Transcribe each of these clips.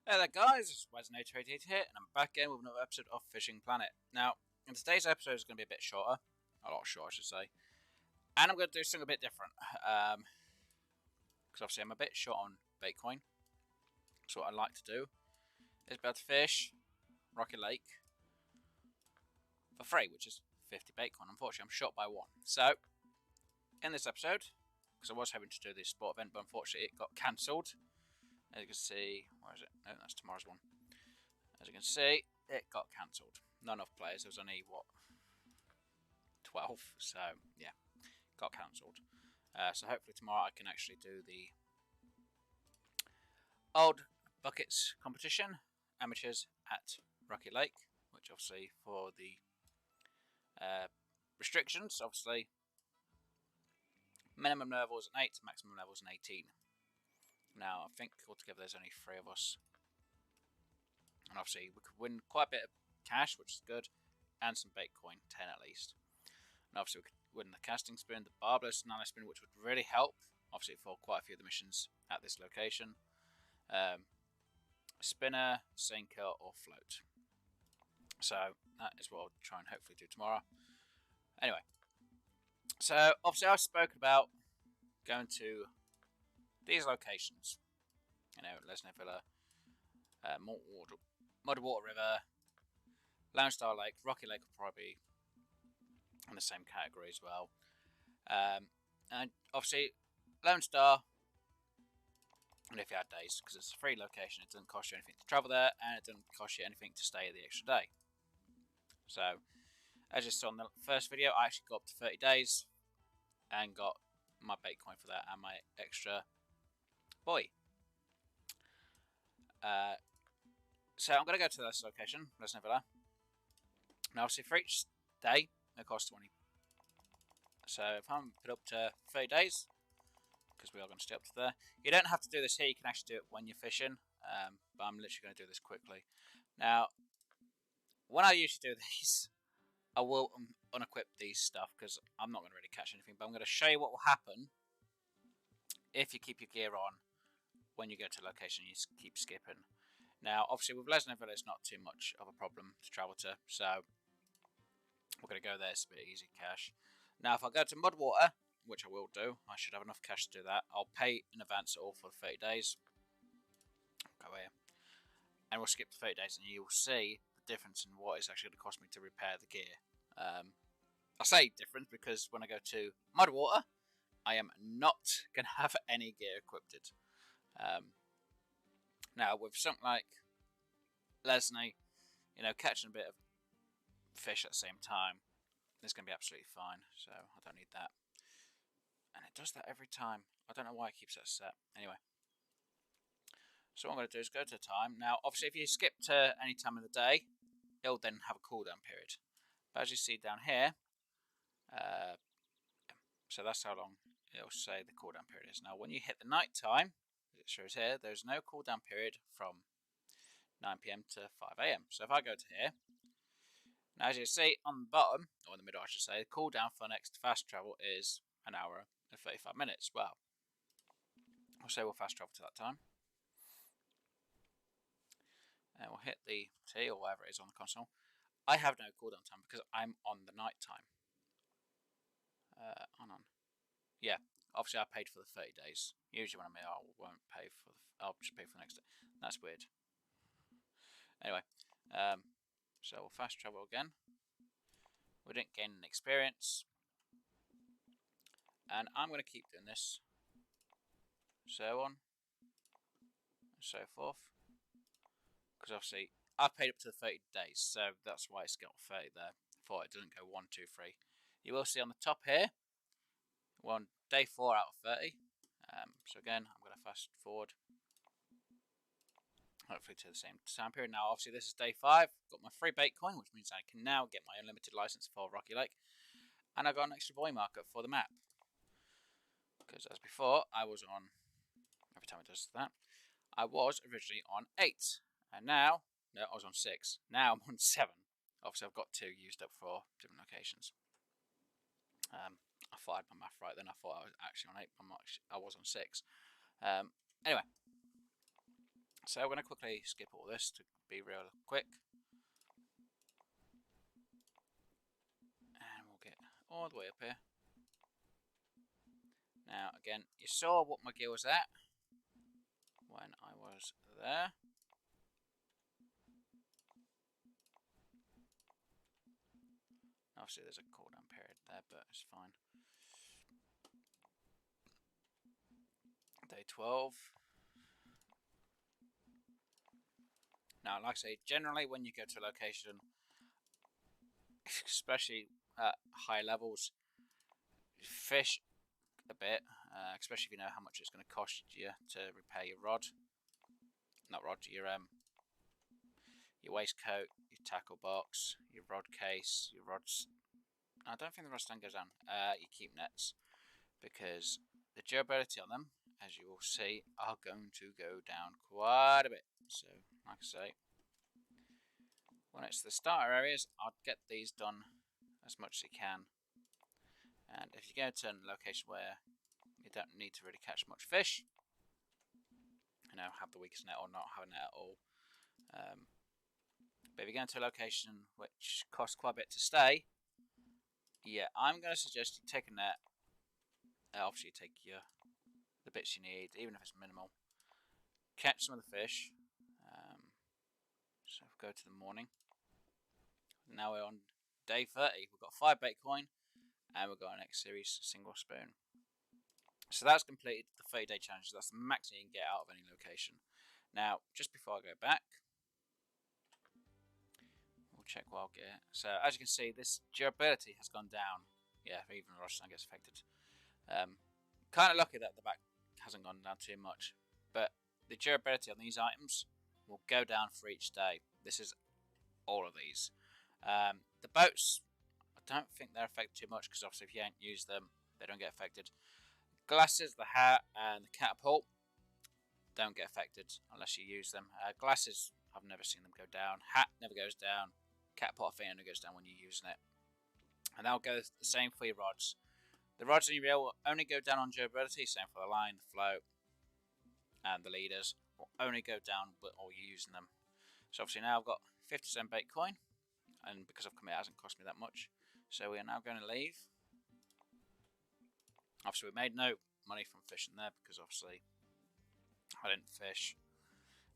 Hey there guys, it's Lesni here, and I'm back again with another episode of Fishing Planet. Now, in today's episode is going to be a bit shorter, a lot shorter I should say, and I'm going to do something a bit different, because obviously I'm a bit short on Bitcoin, so what I like to do is be able to fish Rocky Lake for free, which is 50 Bitcoin. Unfortunately I'm short by one, so in this episode, because I was hoping to do this sport event, but unfortunately it got cancelled. As you can see, where is it? No, that's tomorrow's one. As you can see, it got cancelled. Not enough players. There was only, 12? So, yeah, got cancelled. So hopefully tomorrow I can actually do the old buckets competition, amateurs at Rocky Lake, which obviously for the restrictions, obviously minimum level is an 8, maximum level is an 18. Now, I think altogether there's only 3 of us. And obviously we could win quite a bit of cash, which is good, and some Bitcoin, 10 at least. And obviously we could win the casting spoon, the barbless nano spoon, which would really help, obviously for quite a few of the missions at this location. Spinner, sinker, or float. So that is what I'll try and hopefully do tomorrow. Anyway, so obviously I've spoken about going to these locations. You know, Lesni Vila, Mudwater River, Lone Star Lake, Rocky Lake will probably be in the same category as well. And obviously, Lone Star, and if you had days, because it's a free location, it doesn't cost you anything to travel there, and it doesn't cost you anything to stay the extra day. So, as you saw in the first video, I actually got up to 30 days and got my Bitcoin for that and my extra buoy. So I'm going to go to this location, Lesni Vila. Now, obviously, for each day, it costs 20. So if I'm put up to 30 days, because we are going to stay up to there, you don't have to do this here. You can actually do it when you're fishing. But I'm literally going to do this quickly. Now, when I usually do these, I will unequip these stuff because I'm not going to really catch anything. But I'm going to show you what will happen if you keep your gear on when you go to a location. You keep skipping. Now, obviously, with Lesni Vila, it's not too much of a problem to travel to. So we're going to go there. It's a bit easy cash. Now, if I go to Mudwater, which I will do, I should have enough cash to do that. I'll pay in advance all for 30 days. Go here. And we'll skip the 30 days and you'll see the difference in what it's actually going to cost me to repair the gear. I say difference because when I go to Mudwater, I am not going to have any gear equipped. Now, with something like Lesni, you know, catching a bit of fish at the same time, it's going to be absolutely fine. So I don't need that. And it does that every time. I don't know why it keeps that set. Anyway. So what I'm going to do is go to time. Now, obviously, if you skip to any time of the day, it'll then have a cooldown period. But as you see down here, so that's how long it'll say the cooldown period is. Now, when you hit the night time, as it shows here, there's no cooldown period from 9 PM to 5 AM. So if I go to here, now as you see on the bottom, or in the middle I should say, the cooldown for next fast travel is an hour and 35 minutes. Well, I'll say we'll fast travel to that time. And we'll hit the T or whatever it is on the console. I have no cooldown time because I'm on the night time. On. Yeah, obviously I paid for the 30 days. Usually when I'm here, I won't pay for. I'll just pay for the next day. That's weird. Anyway, so we'll fast travel again. We didn't gain any experience, and I'm going to keep doing this. So on, and so forth. Because obviously I've paid up to the 30 days, so that's why it's got 30 there. For it doesn't go 1, 2, 3. You will see on the top here, we're on day 4 out of 30. So again, I'm going to fast forward, hopefully to the same time period. Now, obviously, this is day 5. Got my free Bitcoin, which means I can now get my unlimited license for Rocky Lake, and I got an extra buoy marker for the map. Because as before, I was on. Every time it does that, I was originally on 8, and now I was on 6. Now I'm on 7. Obviously, I've got 2 used up for different locations. I thought I had my math right then. I thought I was actually on 8, but I was on 6. Anyway, So we're going to quickly skip all this to be real quick. And we'll get all the way up here. Now, again, you saw what my gear was at when I was there. Obviously, there's a cooldown period there, but it's fine. Day 12. Now, like I say, generally when you go to a location, especially at high levels, fish a bit, especially if you know how much it's going to cost you to repair your rod. Not rod, your waistcoat, your tackle box, your rod case, your rods. I don't think the rod stand goes down. Your keep nets, because the durability on them, as you will see, are going to go down quite a bit. So, like I say, when it's the starter areas, I'd get these done as much as you can. And if you go to a location where you don't need to really catch much fish, you know, have the weakest net or not have a net at all. But if you go into a location which costs quite a bit to stay, yeah, I'm going to suggest you take a net. Obviously, you take the bits you need, even if it's minimal. Catch some of the fish. So go to the morning. Now we're on day 30. We've got 5 bait coin, and we've got our next series single spoon. So that's completed the 30-day challenge. That's the maximum you can get out of any location. Now, just before I go back, we'll check wild gear. So as you can see, this durability has gone down. Yeah, even the Rothstein gets affected. Kind of lucky that the back hasn't gone down too much, but the durability on these items will go down for each day. This is all of these. The boats, I don't think they're affected too much because obviously if you ain't used them, they don't get affected. Glasses, the hat, and the catapult don't get affected unless you use them. Glasses, I've never seen them go down. Hat never goes down. Catapult, I think, only goes down when you're using it. And that'll go the same for your rods. The rods in your reel will only go down on durability, same for the line, the float, and the leaders will only go down with all you using them. So obviously now I've got 50% bait coin, and because I've come, it hasn't cost me that much. So we are now going to leave. Obviously we made no money from fishing there because obviously I didn't fish.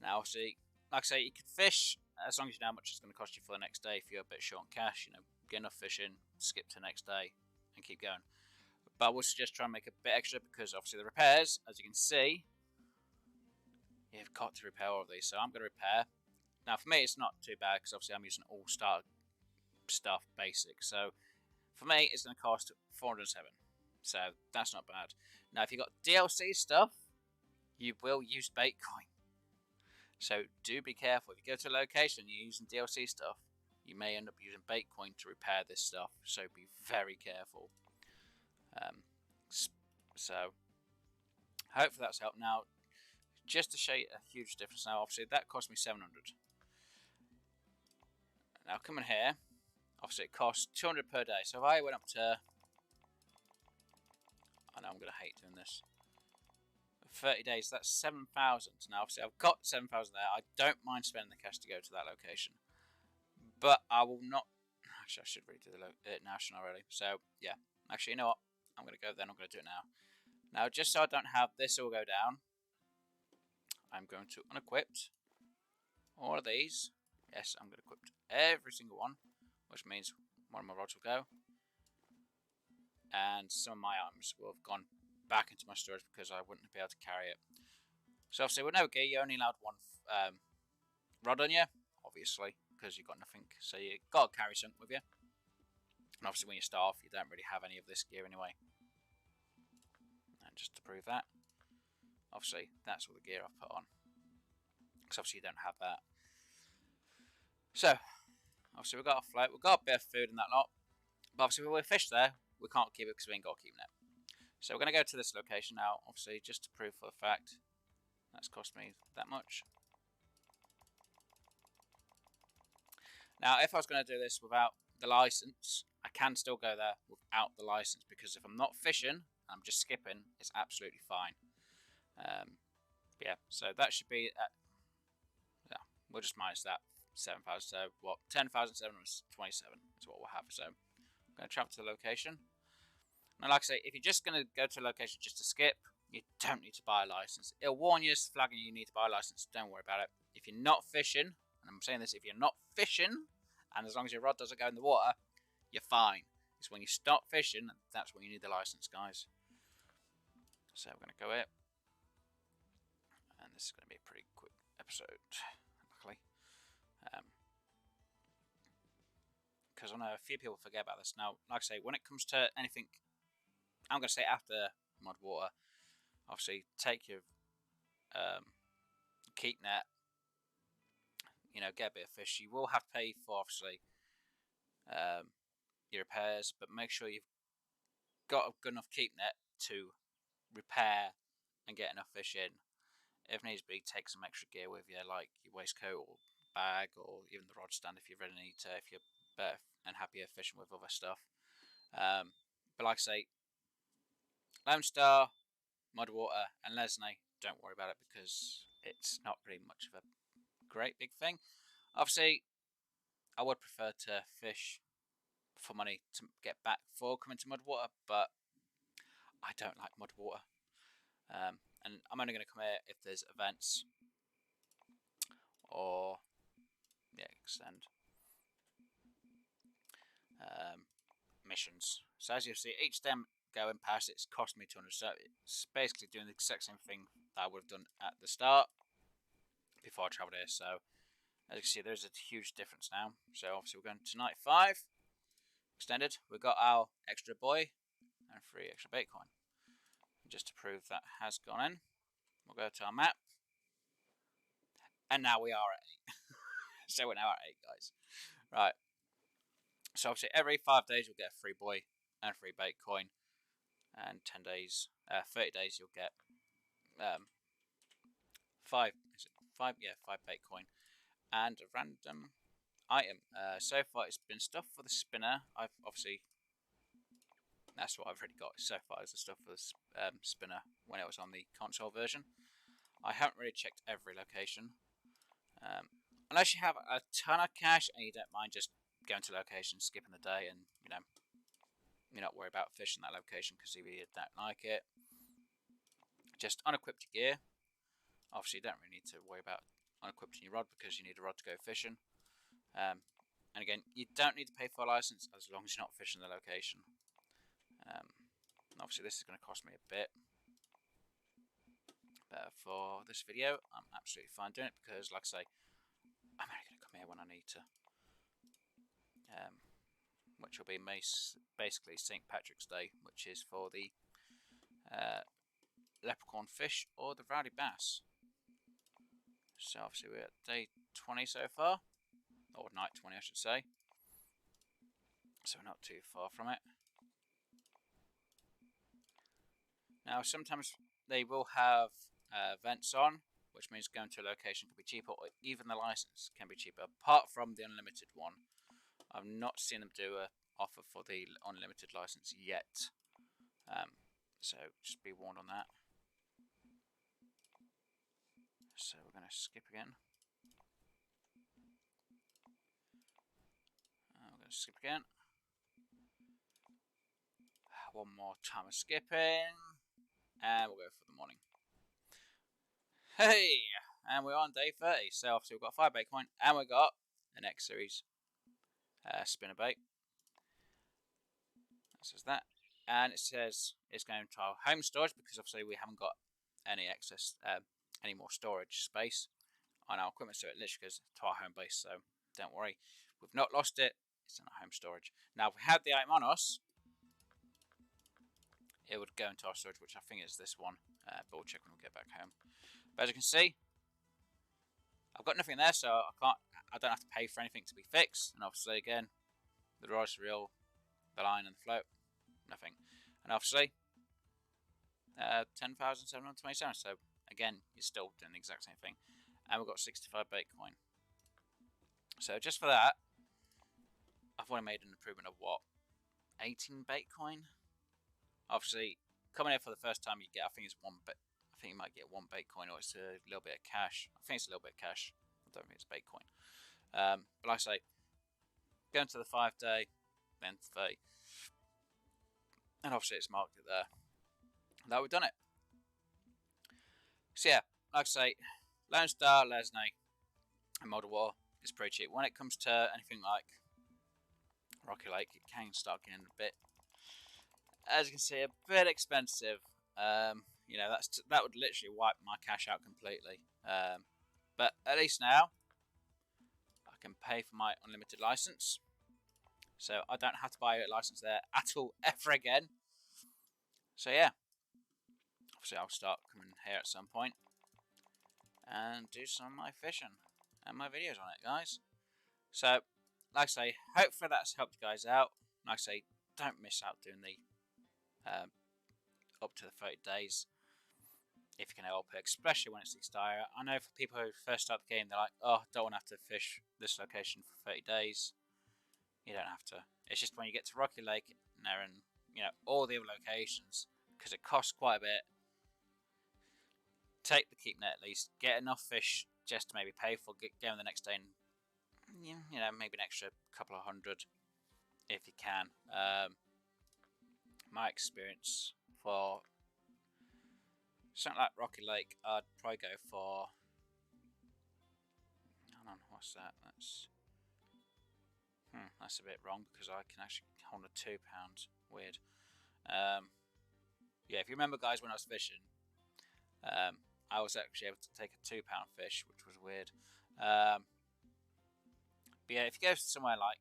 Now obviously, like I say, you can fish as long as you know how much it's going to cost you for the next day. If you're a bit short on cash, you know, get enough fishing, skip to the next day, and keep going. But I would suggest try and make a bit extra because obviously the repairs, as you can see, you've got to repair all of these. So I'm going to repair. Now for me, it's not too bad because obviously I'm using all star stuff basic. So for me, it's going to cost 407. So that's not bad. Now if you've got DLC stuff, you will use bait coin. So do be careful. If you go to a location and you're using DLC stuff, you may end up using bait coin to repair this stuff. So be very careful. So hopefully that's helped. Now, just to show you a huge difference. Now, obviously that cost me 700. Now coming here, obviously it costs 200 per day. So if I went up to, I know I'm going to hate doing this, 30 days, that's 7,000. Now obviously I've got 7,000 there. I don't mind spending the cash to go to that location, but I will not. Actually, I should really do it now, shouldn't I, really? So yeah, actually, you know what, I'm going to go then. I'm going to do it now. Now just so I don't have this all go down, I'm going to unequip all of these. Yes, I'm going to equip every single one, which means one of my rods will go, and some of my items will have gone back into my storage because I wouldn't be able to carry it. So obviously with no gear, you only allowed one rod on you, obviously, because you've got nothing. So you got to carry something with you. And obviously when you start off, you don't really have any of this gear anyway. And just to prove that, obviously that's all the gear I've put on. Because obviously you don't have that. So obviously we've got a float, we've got a bit of food and that lot. But obviously when we fish there, we can't keep it because we ain't got a keep net. So we're going to go to this location now, obviously, just to prove for the fact that's cost me that much. Now, if I was going to do this without the license, I can still go there without the license because if I'm not fishing, I'm just skipping, it's absolutely fine. Yeah, so that should be we'll just minus that 7,000. So what? 10,727 is what we'll have. So I'm going to travel to the location. Now, like I say, if you're just going to go to a location just to skip, you don't need to buy a license. It'll warn you, it's flagging you need to buy a license. Don't worry about it. If you're not fishing, and I'm saying this, if you're not fishing, and as long as your rod doesn't go in the water, you're fine. It's when you stop fishing, that's when you need the license, guys. So we're going to go here. And this is going to be a pretty quick episode, luckily. Because I know a few people forget about this. Now, like I say, when it comes to anything, I'm going to say after Mudwater, obviously take your keep net, get a bit of fish. You will have to pay for, obviously, your repairs, but make sure you've got a good enough keep net to repair and get enough fish in. If needs be, take some extra gear with you, like your waistcoat or bag, or even the rod stand if you really need to, if you're better and happier fishing with other stuff. But like I say, Lone Star, Mudwater, and Lesni, don't worry about it because it's not really much of a great big thing. Obviously, I would prefer to fish for money to get back before coming to Mudwater, but I don't like Mudwater. And I'm only going to come here if there's events or extend missions. So as you see, each stem going past, it's cost me 200. So it's basically doing the exact same thing that I would have done at the start before I travelled here. So as you can see, there's a huge difference now. So obviously we're going to night 5 extended. We've got our extra buoy and 3 extra bait coin. Just to prove that has gone in, we'll go to our map, and now we are at 8. So we're now at 8, guys. Right. So obviously every 5 days you'll get a free buoy and a free bait coin, and 10 days, 30 days you'll get 5 bait coin and a random item. So far it's been stuff for the spinner. That's what I've already got so far, is the stuff for the spinner when it was on the console version. I haven't really checked every location. Unless you have a ton of cash and you don't mind just going to location, skipping the day, and you're not worried about fishing that location because you don't like it. Just unequip your gear. Obviously, you don't really need to worry about unequipping your rod because you need a rod to go fishing. And again, you don't need to pay for a license as long as you're not fishing the location. Obviously this is going to cost me a bit, but for this video I'm absolutely fine doing it because, like I say, I'm only going to come here when I need to, which will be basically St. Patrick's Day, which is for the leprechaun fish or the rowdy bass. So obviously we're at day 20 so far, or night 20 I should say, so we're not too far from it. Now, sometimes they will have events on, which means going to a location can be cheaper, or even the license can be cheaper, apart from the unlimited one. I've not seen them do an offer for the unlimited license yet, so just be warned on that. So we're going to skip again. We're going to skip again. One more time of skipping. And we'll go for the morning. Hey! And we're on day 30. So obviously we've got 5 bait coin, and we've got the next series spinner bait. That says that. And it says it's going to our home storage because obviously we haven't got any excess, any more storage space on our equipment. So it literally goes to our home base. So don't worry. We've not lost it. It's in our home storage. Now, if we had the item on us, it would go into our storage, which I think is this one, but we'll check when we get back home. But as you can see, I've got nothing there, so I don't have to pay for anything to be fixed. And obviously, again, the rod's reel, the line, and the float, nothing. And obviously, 10,727. So again, you're still doing the exact same thing. And we've got 65 bait coin. So just for that, I've only made an improvement of what, 18 bait coin. Obviously, coming here for the first time, you get, I think it's 1 bait. I think you might get 1 bait coin, or it's a little bit of cash. I think it's a little bit of cash. I don't think it's Bitcoin. But like I say, going to the 5-day, then 30, and obviously it's marked it there. That we've done it. So yeah, like I say, Lone Star, Lesni, and Mudwater is pretty cheap. When it comes to anything like Rocky Lake, it can start getting a bit, as you can see, a bit expensive. You know, that would literally wipe my cash out completely. But at least now I can pay for my unlimited license, so I don't have to buy a license there at all ever again. So yeah, obviously I'll start coming here at some point and do some of my fishing and my videos on it, guys. So, like I say, hopefully that's helped you guys out. Like I say, don't miss out doing the up to the 30 days if you can help it, especially when it's the start. I know for people who first start the game, they're like, oh, don't want to have to fish this location for 30 days. You don't have to. It's just when you get to Rocky Lake and you know, all the other locations, because it costs quite a bit. Take the keep net at least, get enough fish just to maybe pay for going the next day, and you know, maybe an extra couple of hundred if you can. My experience for something like Rocky Lake, I'd probably go for, hold on, what's that? That's a bit wrong because I can actually hold a £2. Weird. Yeah, if you remember, guys, when I was fishing, I was actually able to take a £2 fish, which was weird. But yeah, if you go somewhere like,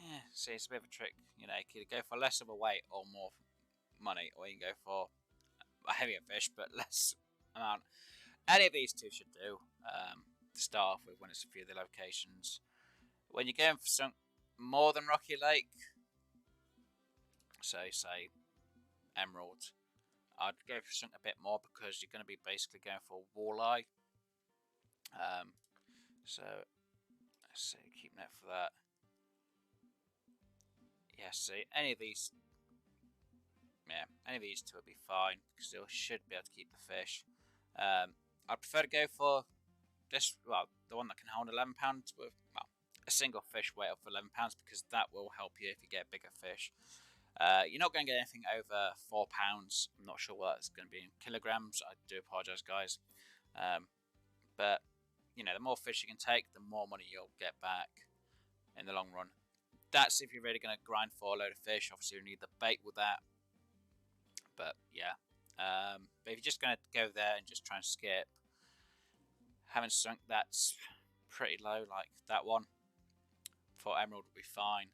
yeah, see, it's a bit of a trick. You know, you can go for less of a weight or more money, or you can go for a heavier fish but less amount. Any of these two should do to start off with when it's a few of the locations. When you're going for some more than Rocky Lake, so say Emerald, I'd go for something a bit more because you're going to be basically going for walleye. So let's see, keep note for that. Yeah, see, any of these two will be fine because they should be able to keep the fish. I'd prefer to go for this, well, the one that can hold £11 with, well, a single fish weight of £11 because that will help you if you get bigger fish. You're not going to get anything over £4. I'm not sure what that's going to be in kilograms. I do apologise, guys. But you know, the more fish you can take, the more money you'll get back in the long run. That's if you're really going to grind for a load of fish. Obviously, you need the bait with that. But yeah, but if you're just going to go there and just try and skip, having sunk that's pretty low, like that one for Emerald will be fine.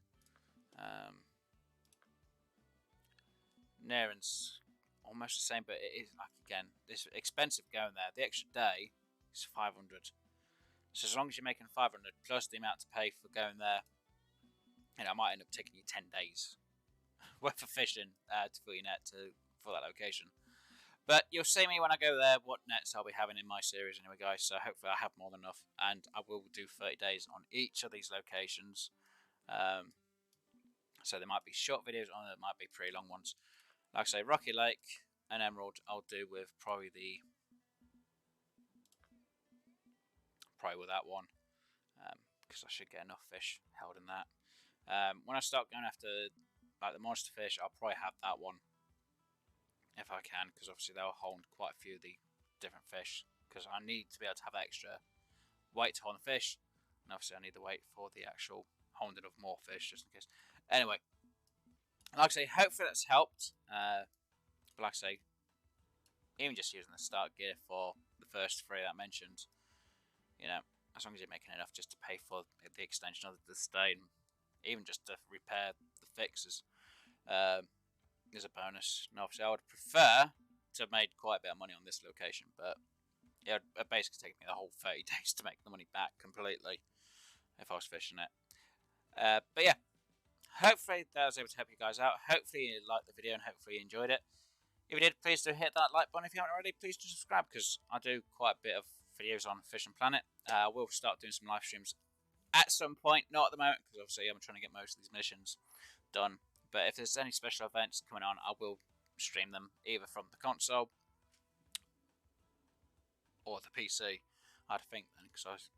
Naren's almost the same, but it is, like, again, it's expensive going there. The extra day is 500. So as long as you're making 500 plus the amount to pay for going there, you know, it might end up taking you 10 days worth of fishing to fill your net for that location. But you'll see me when I go there what nets I'll be having in my series anyway, guys. So hopefully I have more than enough, and I will do 30 days on each of these locations. So there might be short videos on it, there might be pretty long ones. Like I say, Rocky Lake and Emerald I'll do with probably with that one, because I should get enough fish held in that. When I start going after like the monster fish, I'll probably have that one if I can, because obviously they'll hold quite a few of the different fish, because I need to be able to have extra weight to hold the fish, and obviously I need the weight for the actual holding of more fish just in case. Anyway, like I say, hopefully that's helped. But like I say, even just using the start gear for the first three that I mentioned, you know, as long as you're making enough just to pay for the extension of the stay, and even just to repair the fixes, is a bonus. And obviously I would prefer to have made quite a bit of money on this location, but yeah, it basically taken me the whole 30 days to make the money back completely if I was fishing it. But yeah, hopefully that was able to help you guys out. Hopefully you liked the video and hopefully you enjoyed it. If you did, please do hit that like button. If you haven't already, please do subscribe, because I do quite a bit of videos on Fishing Planet. I will start doing some live streams at some point, not at the moment, because obviously I'm trying to get most of these missions done. But if there's any special events coming on, I will stream them either from the console or the PC. I had to think then because I was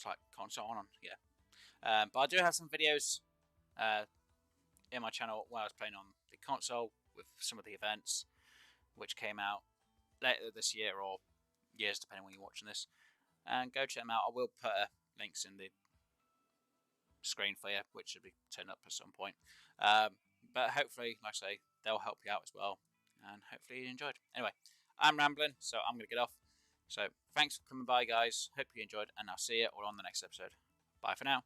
like console on, yeah. But I do have some videos in my channel where I was playing on the console with some of the events which came out later this year or years, depending when you're watching this. And go check them out. I will put links in the screen for you, which should be turned up at some point. But hopefully, like I say, they'll help you out as well. And hopefully you enjoyed. Anyway, I'm rambling, so I'm going to get off. So thanks for coming by, guys. Hope you enjoyed, and I'll see you all on the next episode. Bye for now.